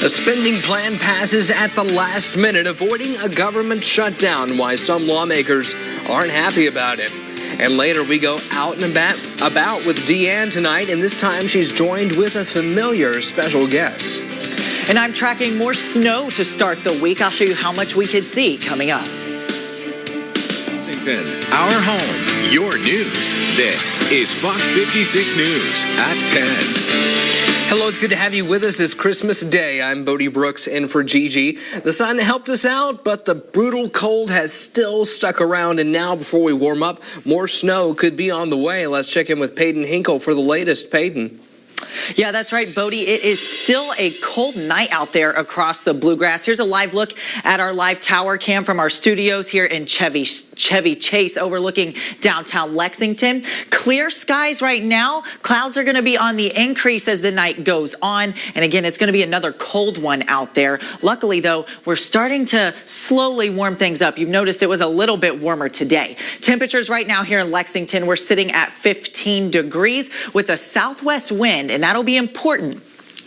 A spending plan passes at the last minute, avoiding a government shutdown. Why some lawmakers aren't happy about it. And later we go out and about with Deanne tonight, and this time she's joined with a familiar special guest. And I'm tracking more snow to start the week. I'll show you how much we could see coming up. Our home, your news. This is Fox 56 News at 10. Hello, it's good to have you with us this Christmas Day. I'm Bodie Brooks in for Gigi. The sun helped us out, but the brutal cold has still stuck around. And now, before we warm up, more snow could be on the way. Let's check in with Peyton Hinkle for the latest. Peyton. Yeah, that's right, Bodie. It is still a cold night out there across the bluegrass. Here's a live look at our live tower cam from our studios here in Chevy Chase overlooking downtown Lexington. Clear skies right now. Clouds are going to be on the increase as the night goes on. And again, it's going to be another cold one out there. Luckily, though, we're starting to slowly warm things up. You've noticed it was a little bit warmer today. Temperatures right now here in Lexington, we're sitting at 15 degrees with a southwest wind. And that'll be important.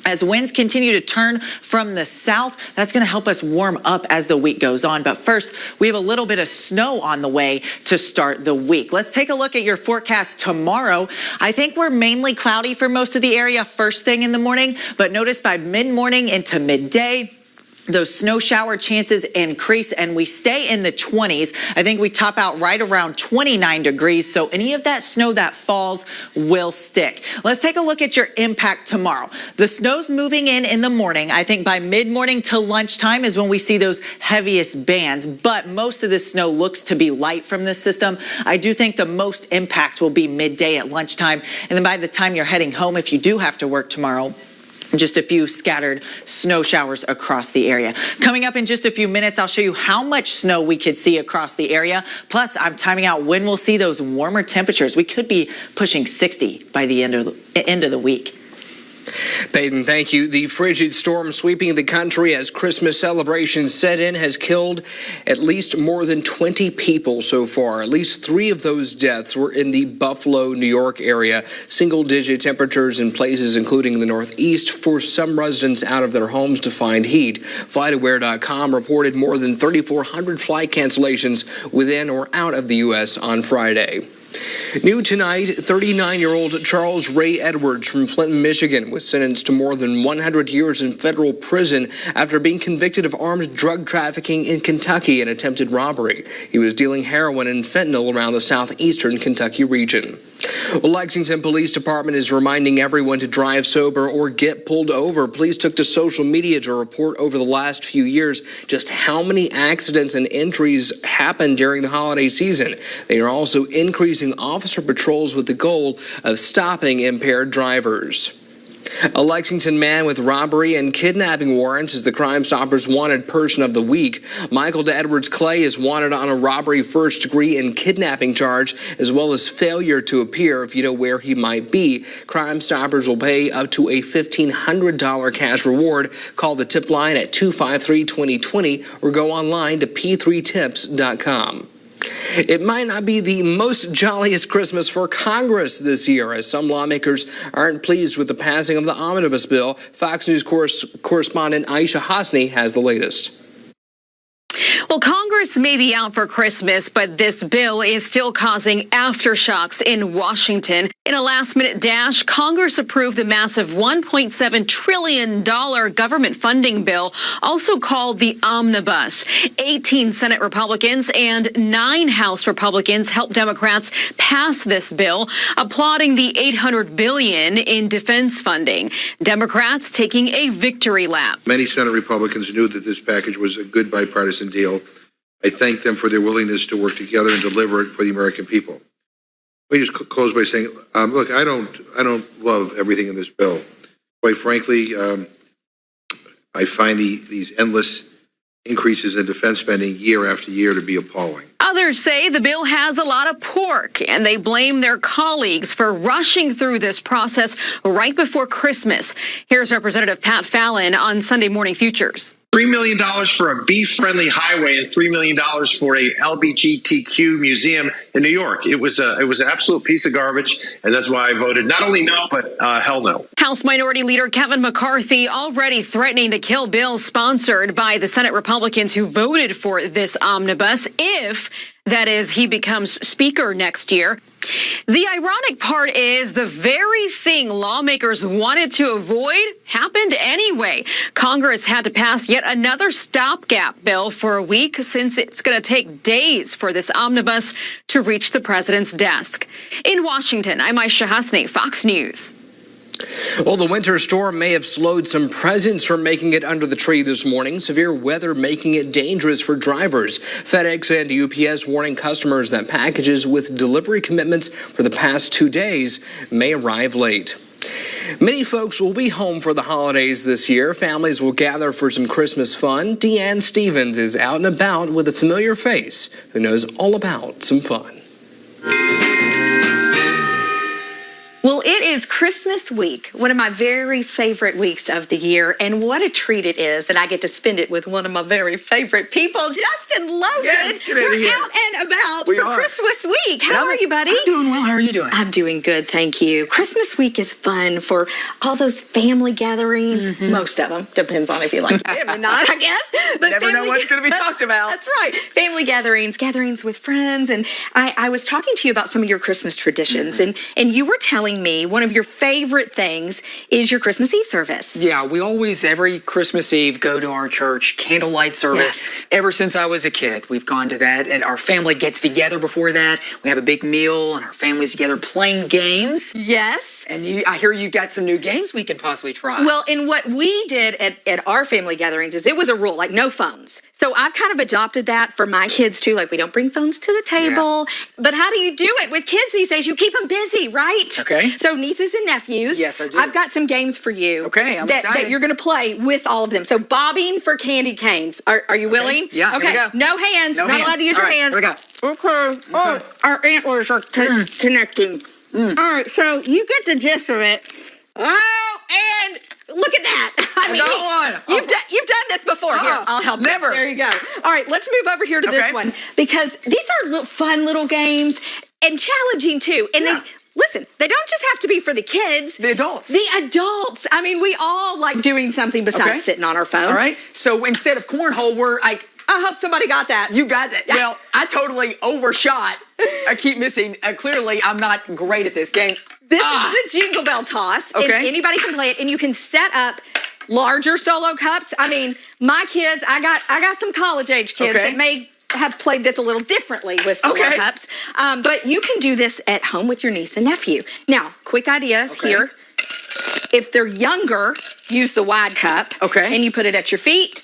As winds continue to turn from the south, that's going to help us warm up as the week goes on. But first, we have a little bit of snow on the way to start the week. Let's take a look at your forecast tomorrow. I think we're mainly cloudy for most of the area first thing in the morning, but notice by mid-morning into midday, those snow shower chances increase and we stay in the 20s. I think we top out right around 29 degrees. So any of that snow that falls will stick. Let's take a look at your impact tomorrow. The snow's moving in the morning. I think by mid-morning to lunchtime is when we see those heaviest bands. But most of the snow looks to be light from this system. I do think the most impact will be midday at lunchtime. And then by the time you're heading home, if you do have to work tomorrow, just a few scattered snow showers across the area. Coming up in just a few minutes, I'll show you how much snow we could see across the area. Plus, I'm timing out when we'll see those warmer temperatures. We could be pushing 60 by the end of the week. Peyton, thank you. The frigid storm sweeping the country as Christmas celebrations set in has killed at least more than 20 people so far. At least 3 of those deaths were in the Buffalo, New York area. Single-digit temperatures in places including the Northeast forced some residents out of their homes to find heat. FlightAware.com reported more than 3,400 flight cancellations within or out of the U.S. on Friday. New tonight, 39-year-old Charles Ray Edwards from Clinton, Michigan, was sentenced to more than 100 years in federal prison after being convicted of armed drug trafficking in Kentucky and attempted robbery. He was dealing heroin and fentanyl around the southeastern Kentucky region. Well, Lexington Police Department is reminding everyone to drive sober or get pulled over. Police took to social media to report over the last few years just how many accidents and injuries happened during the holiday season. They are also increasing officer patrols with the goal of stopping impaired drivers. A Lexington man with robbery and kidnapping warrants is the Crime Stoppers wanted person of the week. Michael Edwards Clay is wanted on a robbery first degree and kidnapping charge, as well as failure to appear. If you know where he might be, Crime Stoppers will pay up to a $1,500 cash reward. Call the tip line at 253-2020 or go online to p3tips.com. It might not be the most jolliest Christmas for Congress this year, as some lawmakers aren't pleased with the passing of the omnibus bill. Fox News correspondent Aisha Hasni has the latest. Well, Congress may be out for Christmas, but this bill is still causing aftershocks in Washington. In a last-minute dash, Congress approved the massive $1.7 trillion government funding bill, also called the Omnibus. 18 Senate Republicans and 9 House Republicans helped Democrats pass this bill, applauding the $800 billion in defense funding. Democrats taking a victory lap. Many Senate Republicans knew that this package was a good bipartisan deal. I thank them for their willingness to work together and deliver it for the American people. Let me just close by saying, look, I don't love everything in this bill. Quite frankly, I find these endless increases in defense spending year after year to be appalling. Others say the bill has a lot of pork, and they blame their colleagues for rushing through this process right before Christmas. Here's Representative Pat Fallon on Sunday Morning Futures. $3 million for a beef-friendly highway and $3 million for a LGBTQ museum in New York. It was an absolute piece of garbage, and that's why I voted not only no, but hell no. House Minority Leader Kevin McCarthy already threatening to kill bills sponsored by the Senate Republicans who voted for this omnibus if, that is, he becomes Speaker next year. The ironic part is the very thing lawmakers wanted to avoid happened anyway. Congress had to pass yet another stopgap bill for a week since it's going to take days for this omnibus to reach the president's desk. In Washington, I'm Aisha Hasni, Fox News. Well, the winter storm may have slowed some presents from making it under the tree this morning. Severe weather making it dangerous for drivers. FedEx and UPS warning customers that packages with delivery commitments for the past 2 days may arrive late. Many folks will be home for the holidays this year. Families will gather for some Christmas fun. Deanne Stevens is out and about with a familiar face who knows all about some fun. Well, it is Christmas week, one of my very favorite weeks of the year, and what a treat it is that I get to spend it with one of my very favorite people, Justin Logan. Yes, get out of here. We're out and about for Christmas week. How are you, buddy? I'm doing well. How are you doing? I'm doing good, thank you. Christmas week is fun for all those family gatherings. Most of them. Depends on if you like them or not, I guess. But Never know what's going to be talked about. That's right. Family gatherings with friends. And I was talking to you about some of your Christmas traditions, and you were telling me one of your favorite things is your Christmas Eve service. Yeah, we always, every Christmas Eve, go to our church candlelight service. Yes. Ever since I was a kid, we've gone to that, and our family gets together before that. We have a big meal, and our family's together playing games. Yes. And I hear you got some new games we could possibly try. Well, and what we did at our family gatherings is it was a rule, like no phones. So I've kind of adopted that for my kids too. Like we don't bring phones to the table. Yeah. But how do you do it with kids these days? You keep them busy, right? Okay. So nieces and nephews. Yes, I do. I've got some games for you. Okay, I'm excited. That you're going to play with all of them. So bobbing for candy canes. Are you willing? Yeah. Okay. Here we go. No hands. No Not hands. allowed to use All your right, hands. Here we go. Okay. Oh, our antlers are connecting. All right, so you get the gist of it. Oh, and look at that. I mean, you've done this before. Here, I'll help Never. you. There you go. All right, let's move over here to this one because these are fun little games and challenging too. And listen, they don't just have to be for the kids. The adults. The adults. I mean, we all like doing something besides sitting on our phone. All right. So instead of cornhole, we're like, I hope somebody got that. you got that. Well, I totally overshot. I keep missing. Clearly, I'm not great at this game. This is the Jingle Bell Toss. Okay. And anybody can play it, and you can set up larger solo cups. I mean, my kids, I got some college age kids that may have played this a little differently with solo cups. But you can do this at home with your niece and nephew. Now, quick ideas here. If they're younger, use the wide cup. Okay. And you put it at your feet,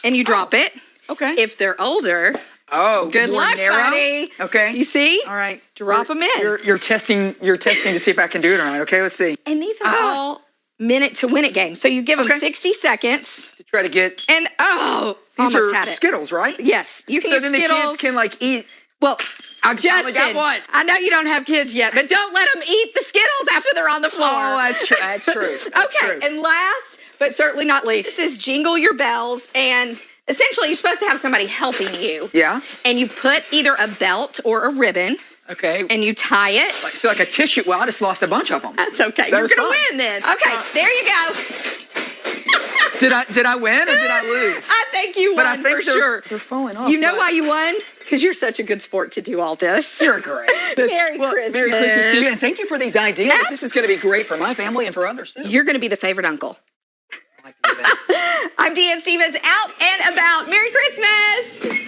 and you drop it. Okay. If they're older, good more luck, narrow? buddy. Okay. You see? All right. Drop them in. You're testing to see if I can do it or not. Okay, let's see. And these are all minute to win it games. So you give them 60 seconds. To try to get. And these almost are had it. Skittles, right? Yes, you can So get then Skittles. the kids can like eat. Well, Justin, Justin, I know you don't have kids yet, but don't let them eat the Skittles after they're on the floor. Oh, that's true. That's true. That's okay, true. and last but certainly not least, this is Jingle Your Bells, and essentially you're supposed to have somebody helping you. Yeah. And you put either a belt or a ribbon. Okay. And you tie it. So like a tissue. Well, I just lost a bunch of them. That's okay. That You're was going to fun. win then. Okay, there you go. Did I win or did I lose? I think you won But I think for sure. They're falling off. You know why you won? Because you're such a good sport to do all this. You're great. Merry Christmas. Merry Christmas to you, and thank you for these ideas. This is going to be great for my family and for others too. You're going to be the favorite uncle. I like to do that. I'm Deanne Stevens, out and about. Merry Christmas.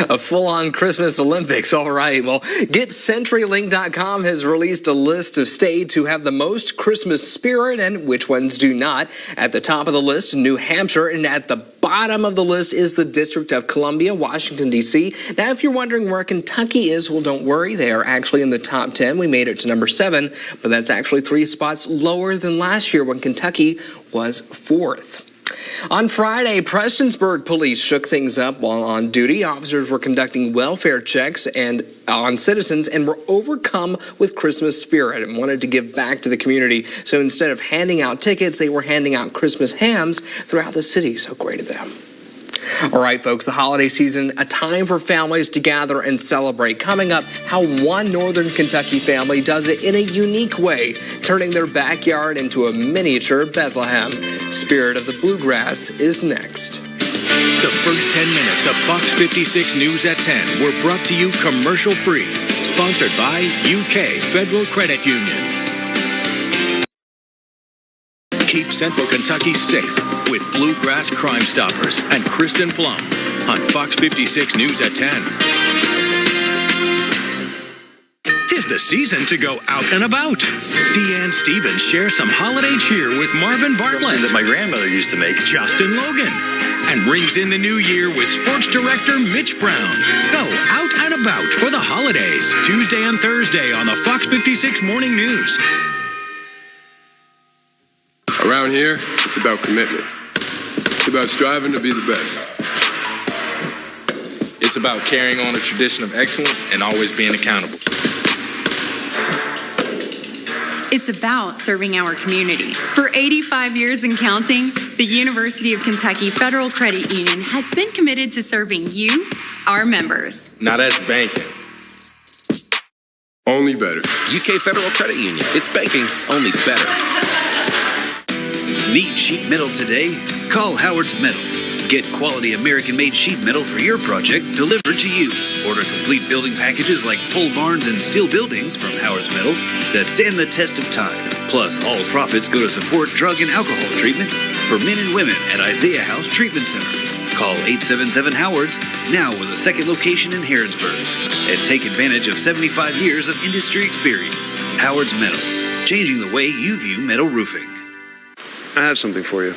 A full-on Christmas Olympics. All right. Well, GetCenturyLink.com has released a list of states who have the most Christmas spirit and which ones do not. At the top of the list, New Hampshire, and at the bottom of the list is the District of Columbia, Washington, D.C. Now, if you're wondering where Kentucky is, well, don't worry. They are actually in the top 10. We made it to number 7, but that's actually 3 spots lower than last year when Kentucky was 4th. On Friday, Prestonsburg police shook things up while on duty. Officers were conducting welfare checks on citizens and were overcome with Christmas spirit and wanted to give back to the community. So instead of handing out tickets, they were handing out Christmas hams throughout the city. So great of them. All right, folks, the holiday season, a time for families to gather and celebrate. Coming up, how one Northern Kentucky family does it in a unique way, turning their backyard into a miniature Bethlehem. Spirit of the Bluegrass is next. The first 10 minutes of Fox 56 News at 10 were brought to you commercial-free. Sponsored by UK Federal Credit Union. Keep Central Kentucky safe with Bluegrass Crime Stoppers and Kristen Flum on Fox 56 News at 10. Tis the season to go out and about. Deanne Stevens shares some holiday cheer with Marvin Bartlett. That my grandmother used to make. Justin Logan. And rings in the new year with sports director Mitch Brown. Go out and about for the holidays. Tuesday and Thursday on the Fox 56 Morning News. Around here, it's about commitment. It's about striving to be the best. It's about carrying on a tradition of excellence and always being accountable. It's about serving our community. For 85 years and counting, the University of Kentucky Federal Credit Union has been committed to serving you, our members. Now that's banking. Only better. UK Federal Credit Union. It's banking, only better. Need sheet metal today? Call Howard's Metal. Get quality American-made sheet metal for your project delivered to you. Order complete building packages like pole barns and steel buildings from Howard's Metal that stand the test of time. Plus, all profits go to support drug and alcohol treatment for men and women at Isaiah House Treatment Center. Call 877-HOWARDS now with a second location in Harrodsburg. And take advantage of 75 years of industry experience. Howard's Metal, changing the way you view metal roofing. I have something for you.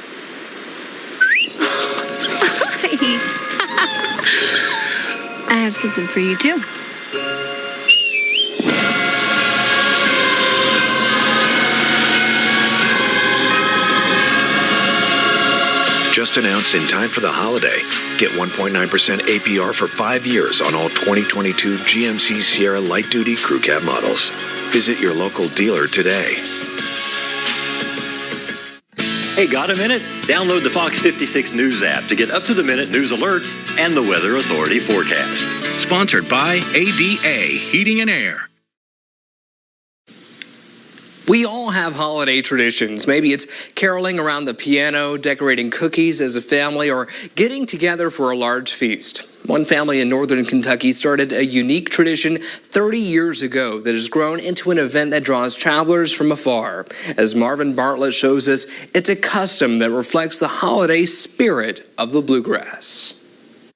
I have something for you, too. Just announced in time for the holiday. Get 1.9% APR for 5 years on all 2022 GMC Sierra Light Duty Crew Cab models. Visit your local dealer today. Hey, got a minute? Download the Fox 56 News app to get up-to-the-minute news alerts and the Weather Authority forecast. Sponsored by ADA Heating and Air. We all have holiday traditions. Maybe it's caroling around the piano, decorating cookies as a family, or getting together for a large feast. One family in Northern Kentucky started a unique tradition 30 years ago that has grown into an event that draws travelers from afar. As Marvin Bartlett shows us, it's a custom that reflects the holiday spirit of the bluegrass.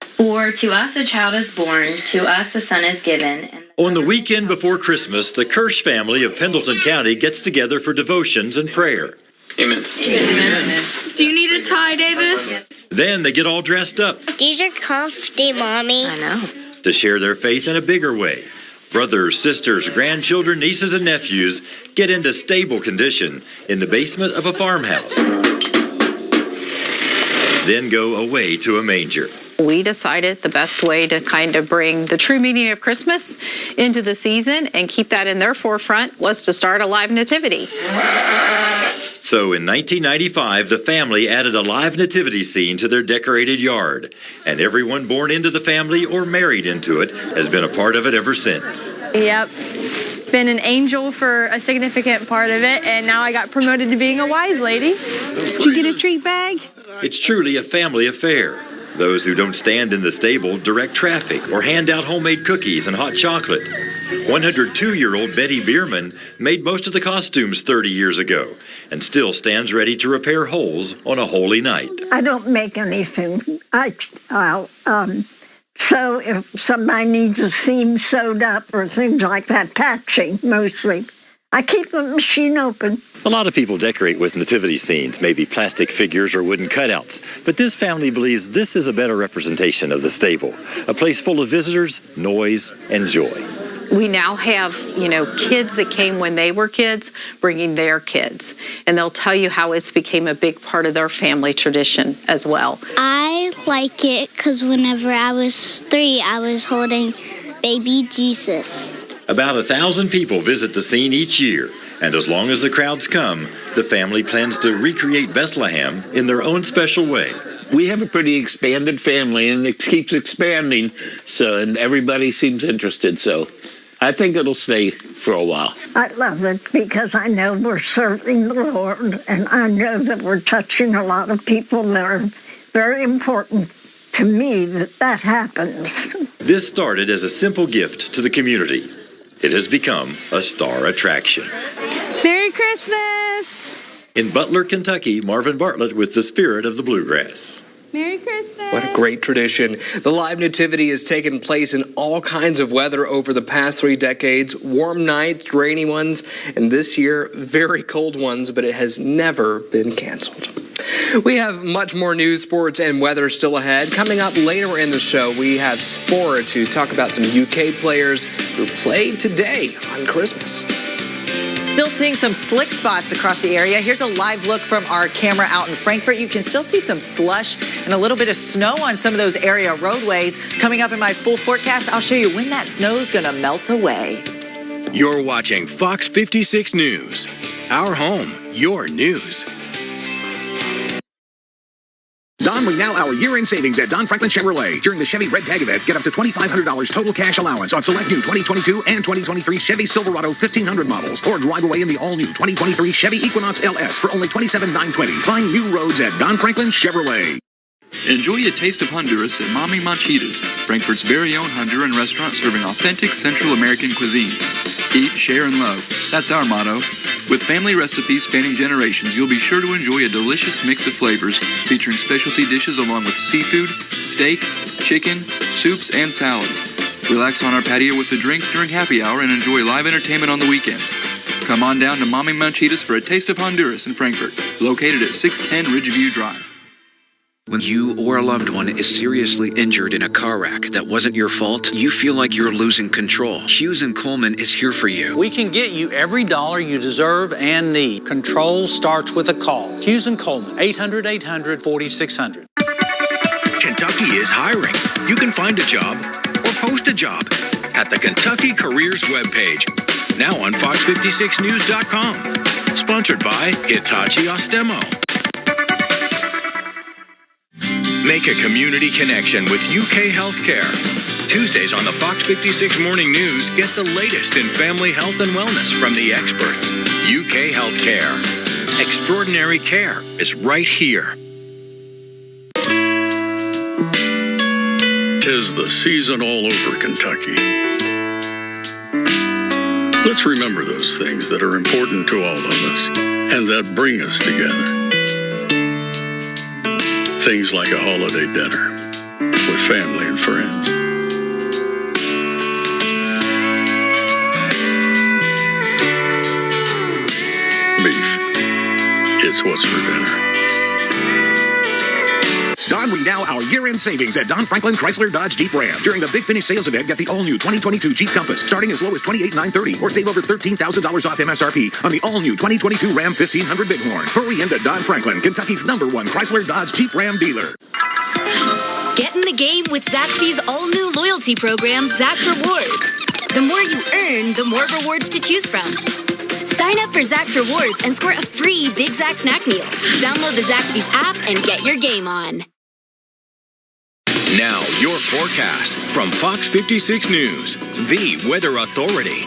For to us a child is born, to us a son is given. On the weekend before Christmas, the Kirsch family of Pendleton County gets together for devotions and prayer. Amen. Amen. Do you need a tie, Davis? Then they get all dressed up. These are comfy, Mommy. I know. To share their faith in a bigger way. Brothers, sisters, grandchildren, nieces, and nephews get into stable condition in the basement of a farmhouse. Then go away to a manger. We decided the best way to kind of bring the true meaning of Christmas into the season and keep that in their forefront was to start a live nativity. So in 1995, the family added a live nativity scene to their decorated yard. And everyone born into the family or married into it has been a part of it ever since. Yep. Been an angel for a significant part of it, and now I got promoted to being a wise lady. Did you get a treat bag? It's truly a family affair. Those who don't stand in the stable direct traffic or hand out homemade cookies and hot chocolate. 102-year-old Betty Bierman made most of the costumes 30 years ago and still stands ready to repair holes on a holy night. I don't make anything. So if somebody needs a seam sewed up or things like that, patching mostly, I keep the machine open. A lot of people decorate with nativity scenes, maybe plastic figures or wooden cutouts. But this family believes this is a better representation of the stable, a place full of visitors, noise, and joy. We now have, kids that came when they were kids bringing their kids, and they'll tell you how it's became a big part of their family tradition as well. I like it because whenever I was 3, I was holding baby Jesus. About 1,000 people visit the scene each year, and as long as the crowds come, the family plans to recreate Bethlehem in their own special way. We have a pretty expanded family, and it keeps expanding, and everybody seems interested, so I think it'll stay for a while. I love it because I know we're serving the Lord, and I know that we're touching a lot of people that are very important to me that happens. This started as a simple gift to the community. It has become a star attraction. Merry Christmas! In Butler, Kentucky, Marvin Bartlett with the spirit of the bluegrass. Merry Christmas! What a great tradition. The live nativity has taken place in all kinds of weather over the past 3 decades. Warm nights, rainy ones, and this year, very cold ones, but it has never been canceled. We have much more news, sports, and weather still ahead. Coming up later in the show, we have Sport to talk about some UK players who played today on Christmas. Still seeing some slick spots across the area. Here's a live look from our camera out in Frankfort. You can still see some slush and a little bit of snow on some of those area roadways. Coming up in my full forecast, I'll show you when that snow's gonna melt away. You're watching Fox 56 News. Our home, your news. Don, we now our year-end savings at Don Franklin Chevrolet. During the Chevy Red Tag event, get up to $2,500 total cash allowance on select new 2022 and 2023 Chevy Silverado 1500 models. Or drive away in the all-new 2023 Chevy Equinox LS for only $27,920. Find new roads at Don Franklin Chevrolet. Enjoy a taste of Honduras at Mami Manchitas, Frankfort's very own Honduran restaurant serving authentic Central American cuisine. Eat, share, and love. That's our motto. With family recipes spanning generations, you'll be sure to enjoy a delicious mix of flavors featuring specialty dishes along with seafood, steak, chicken, soups, and salads. Relax on our patio with a drink during happy hour and enjoy live entertainment on the weekends. Come on down to Mami Manchitas for a taste of Honduras in Frankfort, located at 610 Ridgeview Drive. When you or a loved one is seriously injured in a car wreck that wasn't your fault, you feel like you're losing control. Hughes & Coleman is here for you. We can get you every dollar you deserve and need. Control starts with a call. Hughes & Coleman, 800-800-4600. Kentucky is hiring. You can find a job or post a job at the Kentucky Careers webpage. Now on Fox56News.com. Sponsored by Hitachi Ostemo. Make a community connection with UK Healthcare. Tuesdays on the Fox 56 Morning News, get the latest in family health and wellness from the experts. UK Healthcare. Extraordinary care is right here. 'Tis the season all over Kentucky. Let's remember those things that are important to all of us and that bring us together. Things like a holiday dinner with family and friends. Beef. It's what's for dinner. Don, we now our year-end savings at Don Franklin Chrysler Dodge Jeep Ram. During the Big Finish sales event, get the all-new 2022 Jeep Compass, starting as low as $28,930, or save over $13,000 off MSRP on the all-new 2022 Ram 1500 Bighorn. Hurry into Don Franklin, Kentucky's #1 Chrysler Dodge Jeep Ram dealer. Get in the game with Zaxby's all-new loyalty program, Zax Rewards. The more you earn, the more rewards to choose from. Sign up for Zax Rewards and score a free Big Zax snack meal. Download the Zaxby's app and get your game on. Now, your forecast from Fox 56 News, the weather authority.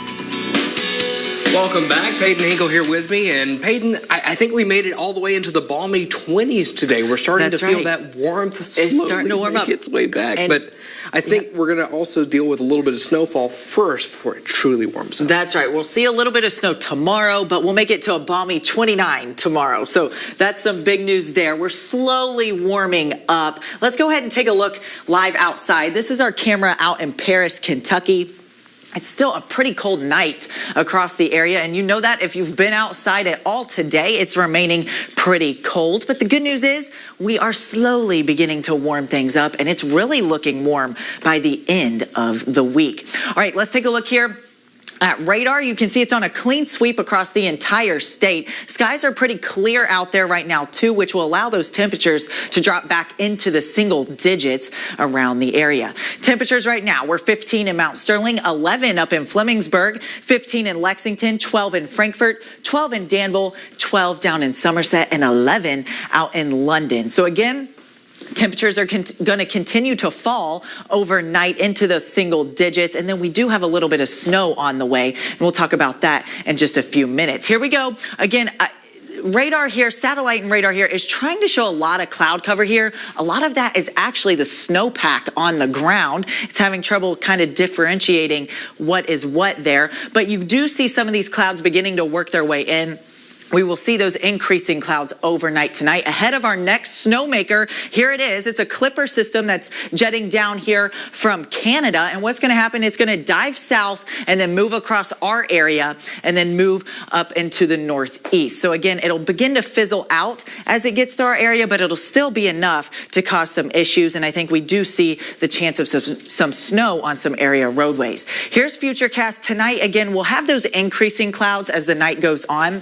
Welcome back. Peyton Hinkle here with me. And Peyton, I think we made it all the way into the balmy 20s today. We're starting to feel that warmth starting to warm up. Its way back. But I think we're going to also deal with a little bit of snowfall first before it truly warms up. That's right. We'll see a little bit of snow tomorrow, but we'll make it to a balmy 29 tomorrow. So that's some big news there. We're slowly warming up. Let's go ahead and take a look live outside. This is our camera out in Paris, Kentucky. It's still a pretty cold night across the area, and you know that if you've been outside at all today, it's remaining pretty cold. But the good news is we are slowly beginning to warm things up, and it's really looking warm by the end of the week. All right, let's take a look here At radar, you can see it's on a clean sweep across the entire state. Skies are pretty clear out there right now, too, which will allow those temperatures to drop back into the single digits around the area. Temperatures right now, we're 15 in Mount Sterling, 11 up in Flemingsburg, 15 in Lexington, 12 in Frankfort, 12 in Danville, 12 down in Somerset, and 11 out in London. So again, temperatures are going to continue to fall overnight into the single digits, and then we do have a little bit of snow on the way, and we'll talk about that in just a few minutes. Here we go. Again, radar here, satellite and radar here is trying to show a lot of cloud cover here. A lot of that is actually the snowpack on the ground. It's having trouble kind of differentiating what is what there, but you do see some of these clouds beginning to work their way in. We will see those increasing clouds overnight tonight. Ahead of our next snowmaker, here it is. It's a clipper system that's jetting down here from Canada. And what's going to happen, it's going to dive south and then move across our area and then move up into the northeast. So again, it'll begin to fizzle out as it gets to our area, but it'll still be enough to cause some issues. And I think we do see the chance of some snow on some area roadways. Here's Futurecast tonight. Again, we'll have those increasing clouds as the night goes on.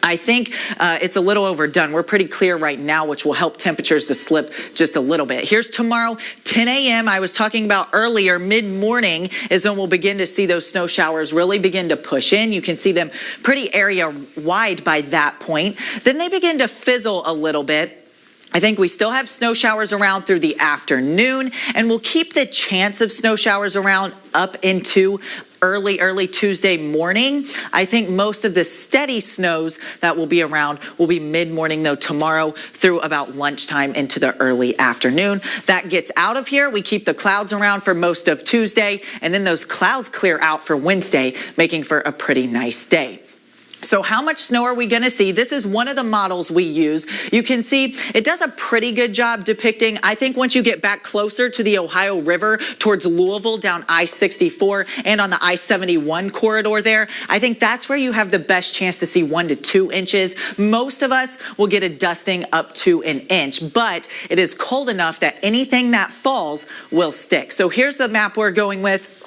I think it's a little overdone. We're pretty clear right now, which will help temperatures to slip just a little bit. Here's tomorrow, 10 a.m. I was talking about earlier, mid-morning is when we'll begin to see those snow showers really begin to push in. You can see them pretty area wide by that point. Then they begin to fizzle a little bit. I think we still have snow showers around through the afternoon, and we'll keep the chance of snow showers around up into early Tuesday morning. I think most of the steady snows that will be around will be mid-morning, though, tomorrow through about lunchtime into the early afternoon. That gets out of here. We keep the clouds around for most of Tuesday, and then those clouds clear out for Wednesday, making for a pretty nice day. So how much snow are we going to see? This is one of the models we use. You can see it does a pretty good job depicting. I think once you get back closer to the Ohio River towards Louisville down I-64 and on the I-71 corridor there, I think that's where you have the best chance to see 1 to 2 inches. Most of us will get a dusting up to an inch, but it is cold enough that anything that falls will stick. So here's the map we're going with.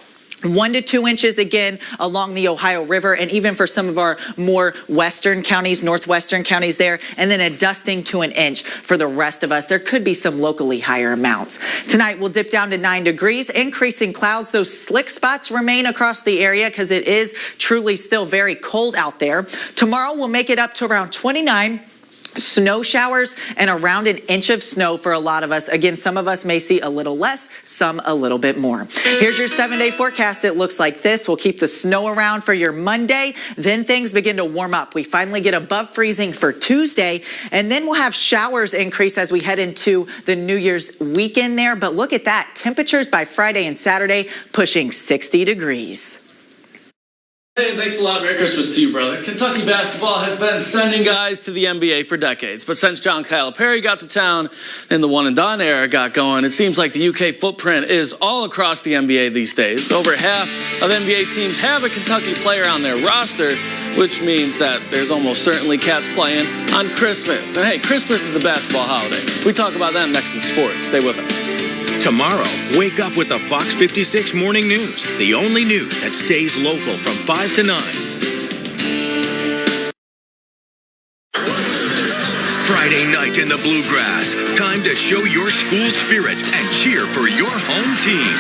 1 to 2 inches again along the Ohio River, and even for some of our more western counties, northwestern counties there, and then a dusting to an inch for the rest of us. There could be some locally higher amounts. Tonight we'll dip down to 9 degrees, increasing clouds. Those slick spots remain across the area because it is truly still very cold out there. Tomorrow we'll make it up to around 29. Snow showers and around an inch of snow for a lot of us. Again, some of us may see a little less, some a little bit more. Here's your 7-day forecast. It looks like this. We'll keep the snow around for your Monday. Then things begin to warm up. We finally get above freezing for Tuesday, and then we'll have showers increase as we head into the New Year's weekend there. But look at that. Temperatures by Friday and Saturday pushing 60 degrees. Hey, thanks a lot. Merry Christmas to you, brother. Kentucky basketball has been sending guys to the NBA for decades, but since John Calipari got to town and the one and done era got going, it seems like the UK footprint is all across the NBA these days. Over half of NBA teams have a Kentucky player on their roster, which means that there's almost certainly Cats playing on Christmas. And hey, Christmas is a basketball holiday. We talk about that next in sports. Stay with us. Tomorrow, wake up with the Fox 56 Morning News, the only news that stays local from 5 to 9. Friday night in the Bluegrass. Time to show your school spirit and cheer for your home team.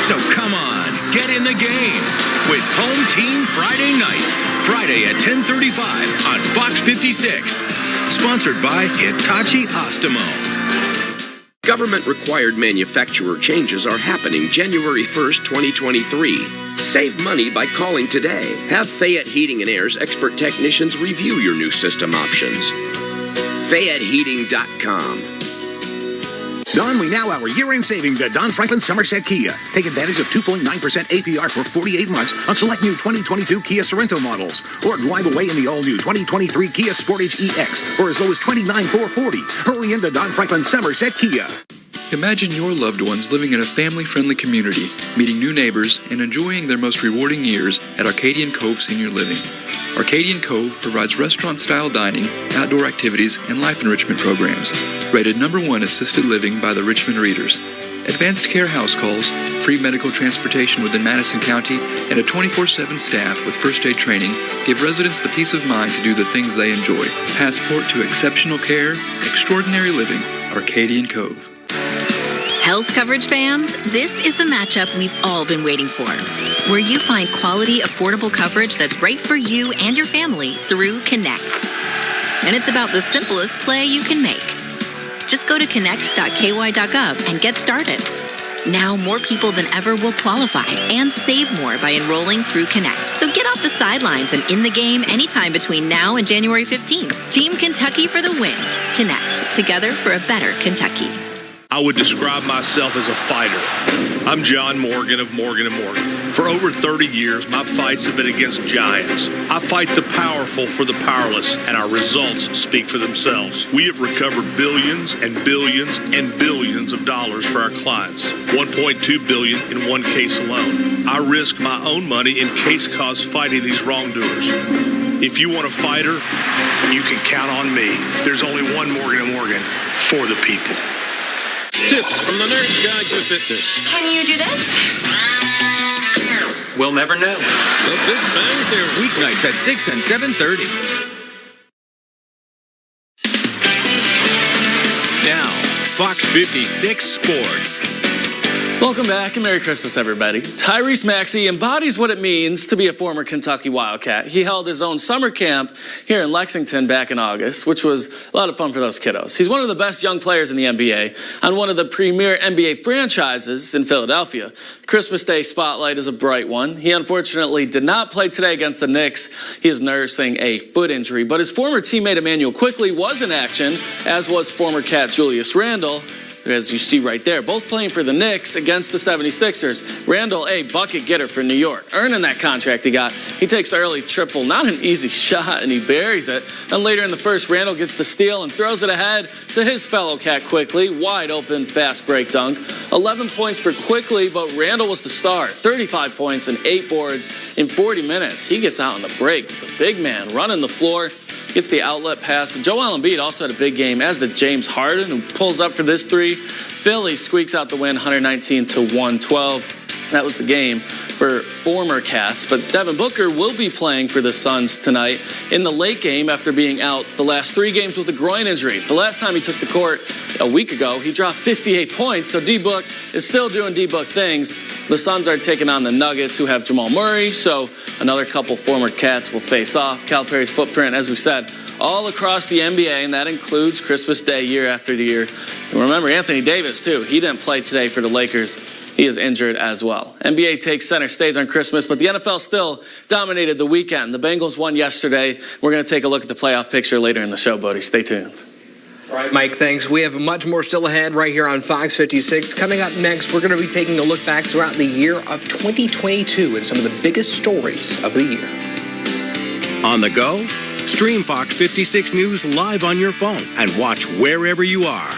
So come on, get in the game with Home Team Friday Nights. Friday at 10:35 on Fox 56. Sponsored by Hitachi Ostimo. Government-required manufacturer changes are happening January 1st, 2023. Save money by calling today. Have Fayette Heating and Air's expert technicians review your new system options. FayetteHeating.com. Don, we now our year-end savings at Don Franklin Somerset Kia. Take advantage of 2.9% APR for 48 months on select new 2022 Kia Sorento models. Or drive away in the all-new 2023 Kia Sportage EX for as low as $29,440. Hurry into Don Franklin Somerset Kia. Imagine your loved ones living in a family-friendly community, meeting new neighbors, and enjoying their most rewarding years at Arcadian Cove Senior Living. Arcadian Cove provides restaurant-style dining, outdoor activities, and life enrichment programs. Rated #1 assisted living by the Richmond Readers. advanced care house calls, free medical transportation within Madison County, and a 24/7 staff with first aid training give residents the peace of mind to do the things they enjoy. Passport to exceptional care, extraordinary living, Arcadian Cove. Health coverage fans, this is the matchup we've all been waiting for, where you find quality, affordable coverage that's right for you and your family through Connect. And it's about the simplest play you can make. Just go to connect.ky.gov and get started. Now more people than ever will qualify and save more by enrolling through Connect. So get off the sidelines and in the game anytime between now and January 15th. Team Kentucky for the win. Connect, together for a better Kentucky. I would describe myself as a fighter. I'm John Morgan of Morgan & Morgan. For over 30 years, my fights have been against giants. I fight the powerful for the powerless, and our results speak for themselves. We have recovered billions and billions and billions of dollars for our clients. $1.2 billion in one case alone. I risk my own money in case cause fighting these wrongdoers. If you want a fighter, you can count on me. There's only one Morgan & Morgan for the people. Tips from the Nerd's Guide to Fitness. Can you do this? We'll never know. The Big Bang Theory. Weeknights at 6 and 7:30. Now, Fox 56 Sports. Welcome back and Merry Christmas, everybody. Tyrese Maxey embodies what it means to be a former Kentucky Wildcat. He held his own summer camp here in Lexington back in August, which was a lot of fun for those kiddos. He's one of the best young players in the NBA on one of the premier NBA franchises in Philadelphia. Christmas Day spotlight is a bright one. He unfortunately did not play today against the Knicks. He is nursing a foot injury, but his former teammate Emmanuel Quickley was in action, as was former Cat Julius Randle. As you see right there, both playing for the Knicks against the 76ers. Randle, a bucket getter for New York, earning that contract he got. He takes the early triple, not an easy shot, and he buries it. Then later in the first, Randle gets the steal and throws it ahead to his fellow Cat Quickley. Wide open, fast break dunk. 11 points for Quickley, but Randle was the star. 35 points and 8 boards in 40 minutes. He gets out on the break. The big man running the floor. Gets the outlet pass. But Joel Embiid also had a big game, as did James Harden, who pulls up for this three. Philly squeaks out the win, 119-112. That was the game for former Cats. But Devin Booker will be playing for the Suns tonight in the late game after being out the last 3 games with a groin injury. The last time he took the court a week ago, he dropped 58 points. So D-Book is still doing D-Book things. The Suns are taking on the Nuggets, who have Jamal Murray. So another couple former Cats will face off. Calipari's footprint, as we said, all across the NBA, and that includes Christmas Day year after year. And remember, Anthony Davis, too. He didn't play today for the Lakers. He is injured as well. NBA takes center stage on Christmas, but the NFL still dominated the weekend. The Bengals won yesterday. We're going to take a look at the playoff picture later in the show, Bodie. Stay tuned. All right, Mike, thanks. We have much more still ahead right here on Fox 56. Coming up next, we're going to be taking a look back throughout the year of 2022 and some of the biggest stories of the year. On the go? Stream Fox 56 News live on your phone and watch wherever you are.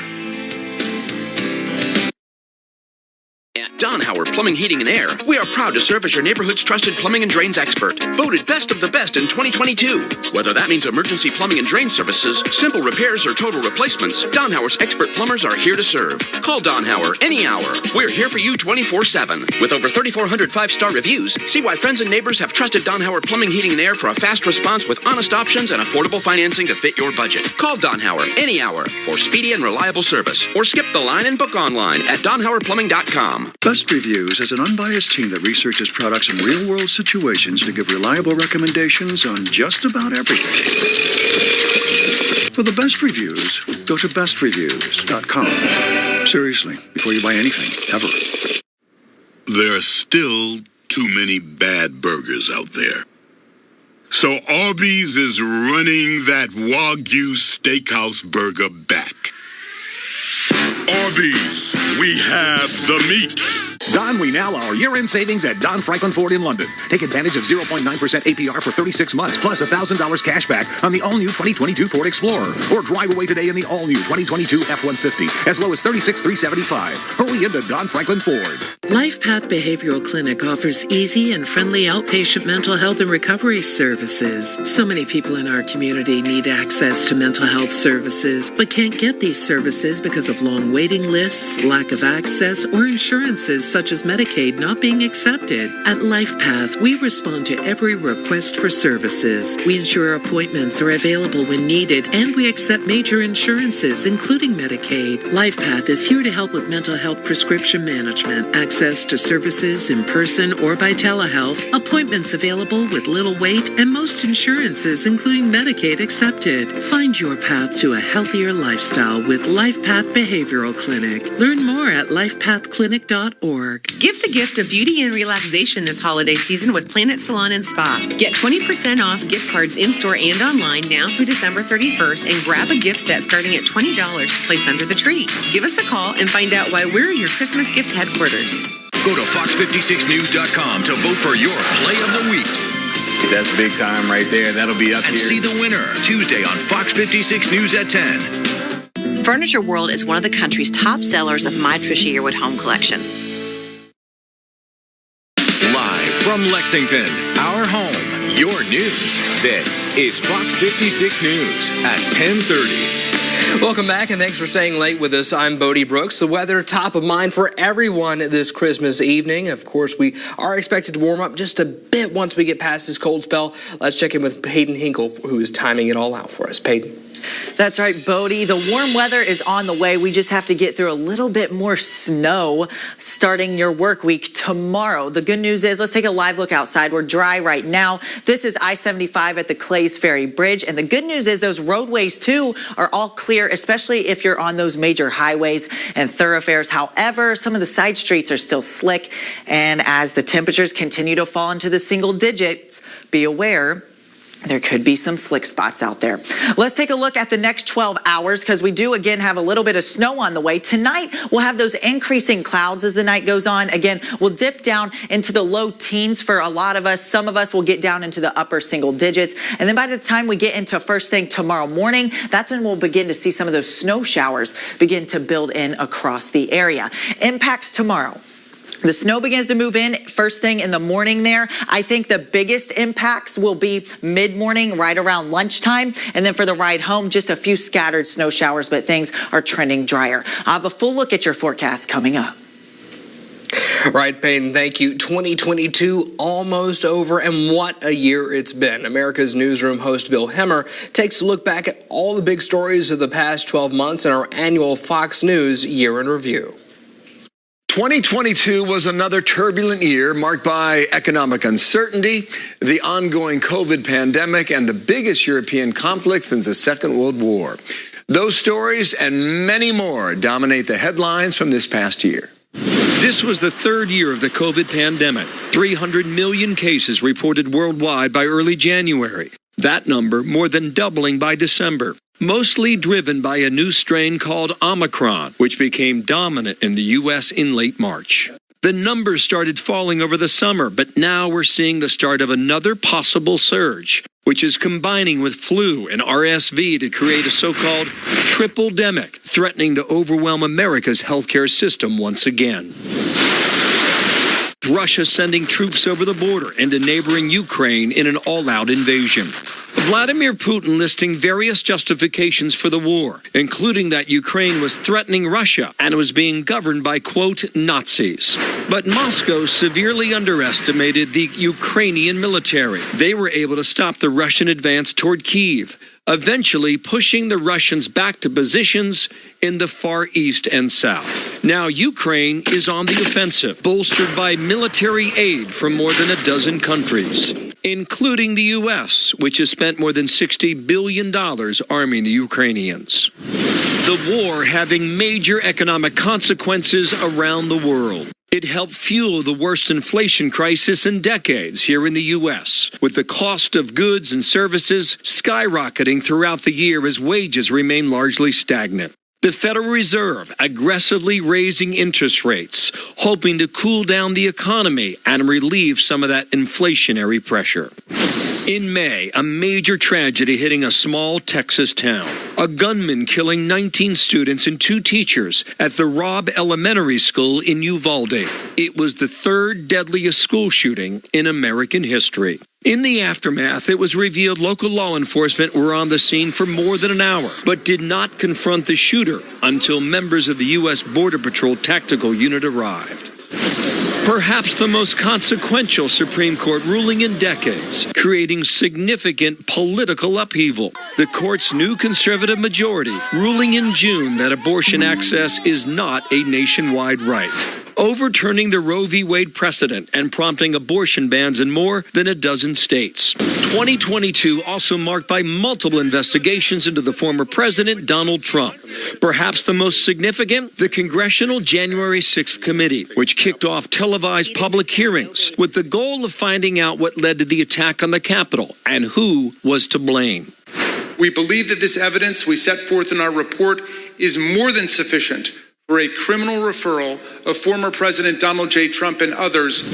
At Donhauer Plumbing, Heating, and Air, we are proud to serve as your neighborhood's trusted plumbing and drains expert. Voted best of the best in 2022. Whether that means emergency plumbing and drain services, simple repairs, or total replacements, Donhauer's expert plumbers are here to serve. Call Donhauer any hour. We're here for you 24/7. With over 3,400 5-star reviews, see why friends and neighbors have trusted Donhauer Plumbing, Heating, and Air for a fast response with honest options and affordable financing to fit your budget. Call Donhauer any hour for speedy and reliable service. Or skip the line and book online at donhauerplumbing.com. Best Reviews is an unbiased team that researches products in real-world situations to give reliable recommendations on just about everything. For the best reviews, go to bestreviews.com. Seriously, before you buy anything, ever. There are still too many bad burgers out there. So Arby's is running that Wagyu Steakhouse burger back. Arby's, we have the meat. Don, we now our year-end savings at Don Franklin Ford in London. Take advantage of 0.9% APR for 36 months, plus $1,000 cash back on the all-new 2022 Ford Explorer. Or drive away today in the all-new 2022 F-150, as low as $36,375. Hurry into Don Franklin Ford. LifePath Behavioral Clinic offers easy and friendly outpatient mental health and recovery services. So many people in our community need access to mental health services, but can't get these services because of long waiting lists, lack of access, or insurances such as Medicaid not being accepted. At LifePath, we respond to every request for services. We ensure appointments are available when needed, and we accept major insurances, including Medicaid. LifePath is here to help with mental health prescription management, access to services in person or by telehealth, appointments available with little wait, and most insurances, including Medicaid, accepted. Find your path to a healthier lifestyle with LifePath Behavioral Clinic. Learn more at lifepathclinic.org. Give the gift of beauty and relaxation this holiday season with Planet Salon and Spa. Get 20% off gift cards in-store and online now through December 31st and grab a gift set starting at $20 to place under the tree. Give us a call and find out why we're your Christmas gift headquarters. Go to fox56news.com to vote for your Play of the Week. That's big time right there. That'll be up and here. See the winner Tuesday on Fox 56 News at 10. Furniture World is one of the country's top sellers of My Trisha Yearwood home collection. Live from Lexington, our home, your news. This is Fox 56 News at 10:30. Welcome back, and thanks for staying late with us. I'm Bodie Brooks. The weather top of mind for everyone this Christmas evening. Of course, we are expected to warm up just a bit once we get past this cold spell. Let's check in with Peyton Hinkle, who is timing it all out for us. Peyton. That's right, Bodie. The warm weather is on the way. We just have to get through a little bit more snow starting your work week tomorrow. The good news is, let's take a live look outside. We're dry right now. This is I-75 at the Clays Ferry Bridge. And the good news is those roadways, too, are all clear, especially if you're on those major highways and thoroughfares. However, some of the side streets are still slick. And as the temperatures continue to fall into the single digits, be aware there could be some slick spots out there. Let's take a look at the next 12 hours because we do, again, have a little bit of snow on the way. Tonight, we'll have those increasing clouds as the night goes on. Again, we'll dip down into the low teens for a lot of us. Some of us will get down into the upper single digits. And then by the time we get into first thing tomorrow morning, that's when we'll begin to see some of those snow showers begin to build in across the area. Impacts tomorrow. The snow begins to move in first thing in the morning there. I think the biggest impacts will be mid-morning, right around lunchtime. And then for the ride home, just a few scattered snow showers, but things are trending drier. I'll have a full look at your forecast coming up. Right, Peyton, thank you. 2022 almost over, and what a year it's been. America's Newsroom host Bill Hemmer takes a look back at all the big stories of the past 12 months in our annual Fox News Year in Review. 2022 was another turbulent year marked by economic uncertainty, the ongoing COVID pandemic, and the biggest European conflict since the Second World War. Those stories and many more dominate the headlines from this past year. This was the third year of the COVID pandemic. 300 million cases reported worldwide by early January. That number more than doubling by December. Mostly driven by a new strain called Omicron, which became dominant in the U.S. in late March. The numbers started falling over the summer, but now we're seeing the start of another possible surge, which is combining with flu and RSV to create a so-called triple-demic, threatening to overwhelm America's healthcare system once again. Russia sending troops over the border into neighboring Ukraine in an all-out invasion. Vladimir Putin listing various justifications for the war, including that Ukraine was threatening Russia and was being governed by, quote, Nazis. But Moscow severely underestimated the Ukrainian military. They were able to stop the Russian advance toward Kyiv, eventually pushing the Russians back to positions in the Far East and South. Now Ukraine is on the offensive, bolstered by military aid from more than a dozen countries, including the U.S., which has spent more than $60 billion arming the Ukrainians. The war having major economic consequences around the world. It helped fuel the worst inflation crisis in decades here in the U.S., with the cost of goods and services skyrocketing throughout the year as wages remain largely stagnant. The Federal Reserve aggressively raising interest rates, hoping to cool down the economy and relieve some of that inflationary pressure. In May, a major tragedy hitting a small Texas town. A gunman killing 19 students and 2 teachers at the Robb Elementary School in Uvalde. It was the 3rd deadliest school shooting in American history. In the aftermath, it was revealed local law enforcement were on the scene for more than an hour, but did not confront the shooter until members of the U.S. Border Patrol Tactical Unit arrived. Perhaps the most consequential Supreme Court ruling in decades, creating significant political upheaval. The court's new conservative majority ruling in June that abortion access is not a nationwide right, overturning the Roe v. Wade precedent and prompting abortion bans in more than a dozen states. 2022 also marked by multiple investigations into the former president, Donald Trump. Perhaps the most significant, the Congressional January 6th Committee, which kicked off televised public hearings with the goal of finding out what led to the attack on the Capitol and who was to blame. We believe that this evidence we set forth in our report is more than sufficient for a criminal referral of former President Donald J. Trump and others.